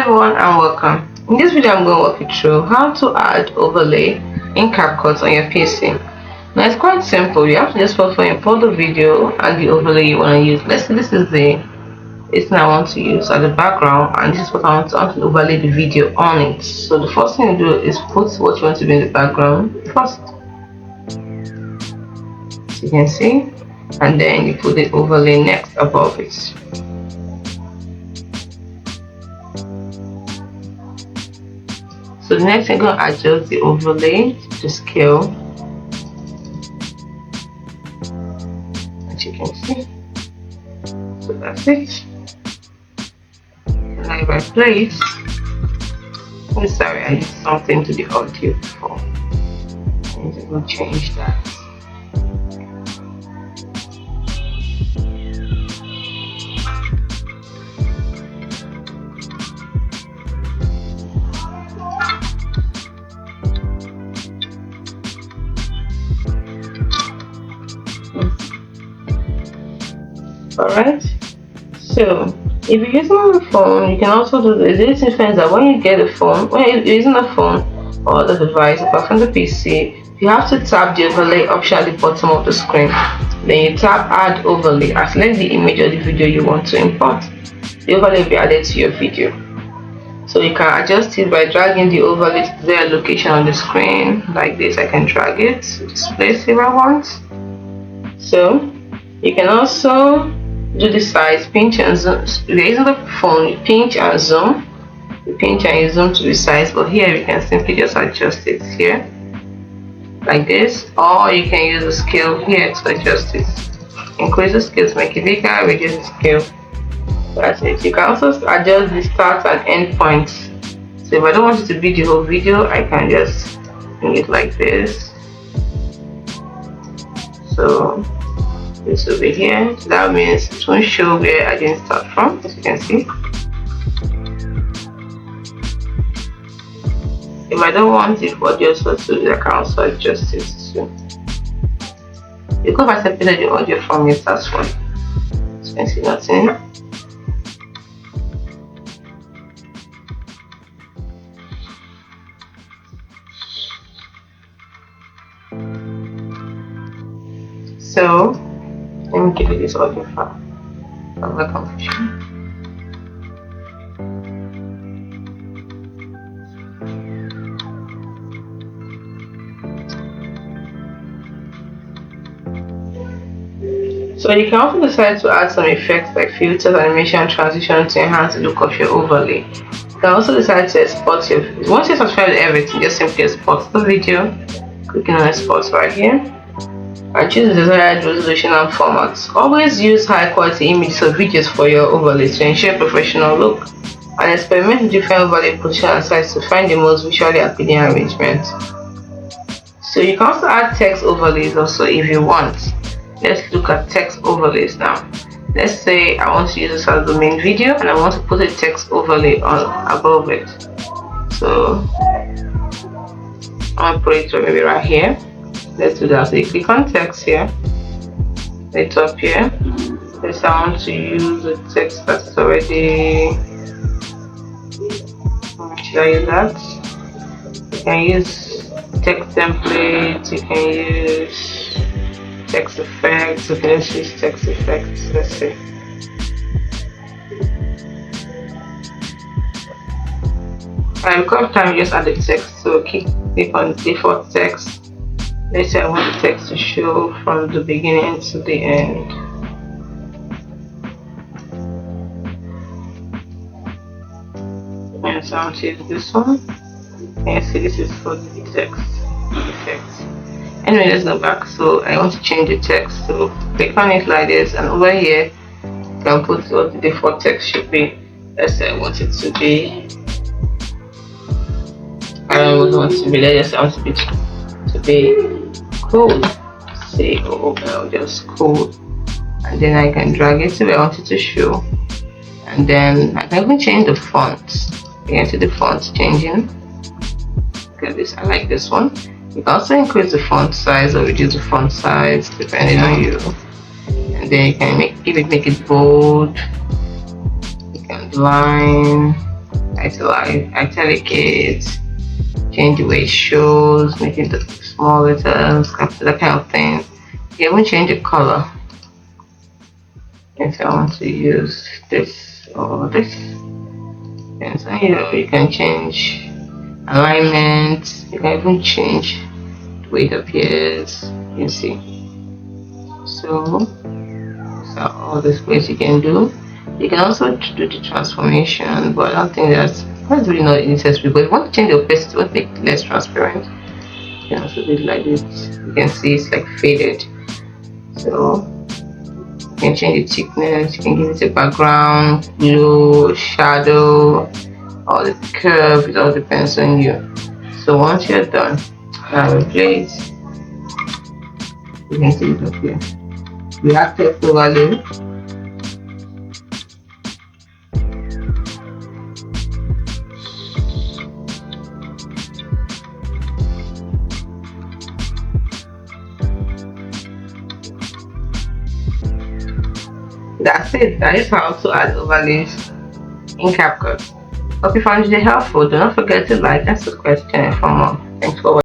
Everyone and welcome. In this video I'm going to walk you through how to add overlay in Capcut on your PC. Now it's quite simple. You have to just first import the video and the overlay you want to use. Let's say this is the thing I want to use as the background, and this is what I want to overlay the video on it. So the first thing you do is put what you want to be in the background first, as you can see, and then you put the overlay next above it. So the next thing, I'm going to adjust the overlay to scale, as you can see. So that's it. Now if I play it, I'm sorry, I used something to the audio before. I need to go change that. Alright, so if you're using a phone, you can also do this. This means that when you get a phone, when you're using a phone or other device apart from the PC, you have to tap the overlay option at the bottom of the screen. Then you tap add overlay and select the image or the video you want to import. The overlay will be added to your video. So you can adjust it by dragging the overlay to their location on the screen like this. I can drag it to this place if I want. So you can also do the size, pinch and zoom. If you're using the phone, you pinch and zoom. You pinch and you zoom to the size, but here you can simply just adjust it here like this, or you can use the scale here to adjust it. Increase the scale to make it bigger, reduce the scale. That's it. You can also adjust the start and end points. So if I don't want it to be the whole video, I can just bring it like this. So this will be here. So that means it won't show where I didn't start from, as you can see. If I don't want it for just for two, I can also adjust it too. Because I separated the audio from it, that's one. As you can see, nothing. So let me give you this audio file. Other confusion. So you can also decide to add some effects like filters, animation, transition to enhance the look of your overlay. You can also decide to export your. Once you subscribe to everything, just simply export the video, clicking on export right here, and choose the desired resolution and format. Always use high quality images or videos for your overlays to ensure professional look, and experiment with different overlay position and size to find the most visually appealing arrangement. So you can also add text overlays also if you want. Let's look at text overlays now. Let's say I want to use this as the main video and I want to put a text overlay on above it. So I'll put it maybe right here. Let's do that. So you click on text here, right up here. Let's say I want to use the text that's already. Should I use that? You can use text templates, you can use text effects, you can use text effects, let's see. And because of time, you just add the text, so click on default text. Let's say I want the text to show from the beginning to the end. And so I want to use this one. And see, this is for the text effects. Anyway, let's go back. So I want to change the text. So click on it like this, and over here you can put what the default text should be. Let's say I want it to be. I don't want it to be. Let's say I want it to be cool. Say just cool, and then I can drag it to where I want it to show, and then I can even change the font. You can see the font changing. Look at this. I like this one. You can also increase the font size or reduce the font size depending on you, and then you can make it bold, you can line, italic it, change the way it shows, make it small letters, that kind of thing. You can even change the color if I want to use this or this. And so you can change alignment, you can even change the way it appears, you see. So all these ways you can do. You can also do the transformation, but I don't think that's really not necessary. But if you want to change the opacity, want to make it less transparent, you can also do it like this. You can see it's like faded. So you can change the thickness, you can give it a background, blue, shadow, or the curve, it all depends on you. So once you're done, replace, you can see it up here. We have text overlay. That's it. That is how to add overlays in Capcut. Hope you found it helpful. Do not forget to like and subscribe to the channel for more. Thanks for watching.